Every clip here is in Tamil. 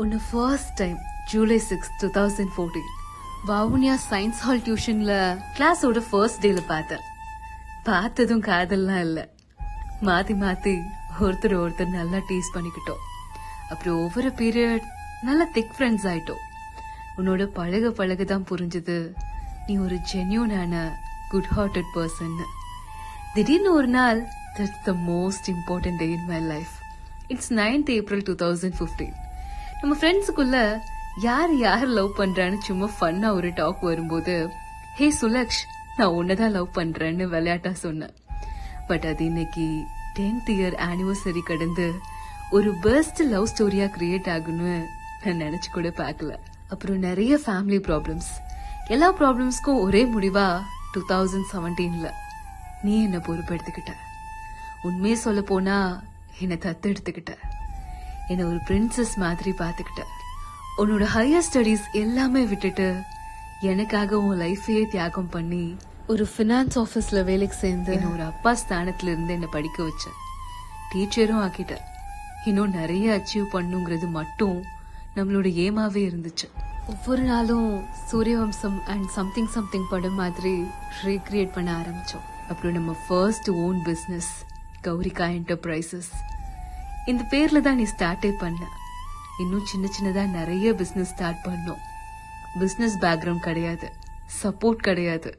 ஒன்று first time July 6, 2014 Vavuniya science hall டியூஷன்ல கிளாஸோட ஃபர்ஸ்ட் டேல பார்த்ததும் காதல்லாம் இல்ல, மாத்தி மாத்தி ஒருத்தர் நல்லா டீஸ் பண்ணிக்கிட்டோம். அப்புறம் ஒவ்வொரு பீரியட் நல்லா திக் ஃப்ரெண்ட்ஸ் ஆயிட்டோம். உன்னோட பழக தான் புரிஞ்சது நீ ஒரு ஜென்யூனான குட் ஹார்ட்டட் பர்சன். திடீர்னு ஒரு நாள், that's the most important day in my life. It's 9th April 2015. நம்ம ஃப்ரெண்ட்ஸுக்குள்ள யார் லவ் பண்றான்னு சும்மா ஃபன்னா ஒரு டாக் வரும்போது, ஹே சுலக்ஷ், நான் உன்னதான் லவ் பண்றேன்னு விளையாட்டா சொன்னேன். பட் அது இன்னைக்கு 10th year anniversary கடந்து ஒரு பெஸ்ட் லவ் ஸ்டோரியா கிரியேட் ஆகுன்னு நான் நினைச்சு கூட பார்க்கல. அப்புறம் நிறைய ஃபேமிலி ப்ராப்ளம்ஸ். எல்லா ப்ராப்ளம்ஸ்க்கும் ஒரே முடிவா 2017ல நீ என்ன பொறுப்பெடுத்துக்கிட்ட. உண்மையே சொல்ல போனா என்னை தத்து எடுத்துக்கிட்ட. என்ன ஒரு பிரின்சஸ் மாதிரி பாத்துக்கிட்ட. உன்னோட ஹையர் ஸ்டடீஸ் எல்லாமே விட்டுட்டு எனக்காக உன் லைஃபையே தியாகம் பண்ணி ஒரு பினான்ஸ் ஆபீஸ்ல வேலைக்கு சேர்ந்து என்ன ஒரு அப்பா ஸ்தானத்துல இருந்து என்ன படிக்க வச்ச. டீச்சரும் ஆக்கிட்ட. இன்னும் நிறைய அச்சீவ் பண்ணுங்கிறது மட்டும் நம்மளோட ஏமாவே இருந்துச்சு. ஒவ்வொரு நாளும் சூரியவம்சம் அண்ட் சம்திங் படம் மாதிரி ரீக்ரியேட் பண்ண ஆரம்பிச்சோம். அப்புறம் நம்ம ஃபர்ஸ்ட் ஓன் பிசினஸ் கௌரிகா என்டர்பிரைசஸ், இந்த பேர்ல தான் நீ ஸ்டார்டே பண்ண. இன்னும் சின்னதா நிறைய பிசினஸ் ஸ்டார்ட் பண்ணோம். பிசினஸ் பேக்ரவுண்ட் கிடையாது, சப்போர்ட் கிடையாது,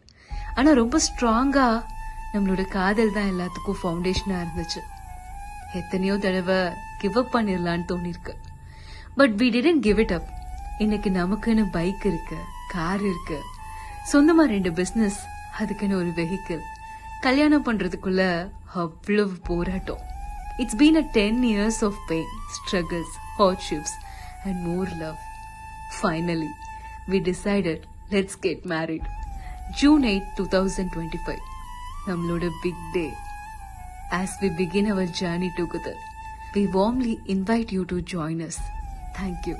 ஆனா ரொம்ப ஸ்ட்ராங்கா நம்மளோட காதல் தான் எல்லாத்துக்கும் ஃபவுண்டேஷனா இருந்துச்சு. எத்தனையோ தடவை கிவ் அப் பண்ணிடலான்னு தோணிருக்கு. But we didn't give it up. இன்னைக்கு நமக்குன்னு பைக் இருக்கு, கார் இருக்கு, சொந்தமா 2 பிசினஸ், அதுக்குன்னு ஒரு வெஹிக்கிள். கல்யாணம் பண்றதுக்குள்ள அவ்வளவு போராட்டம். It's been a 10 years of pain, struggles, hardships and more love. Finally, we decided, let's get married. June 8, 2025. Namloda big day. As we begin our journey together, we warmly invite you to join us. Thank you.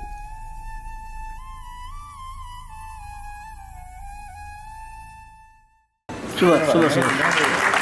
Sure.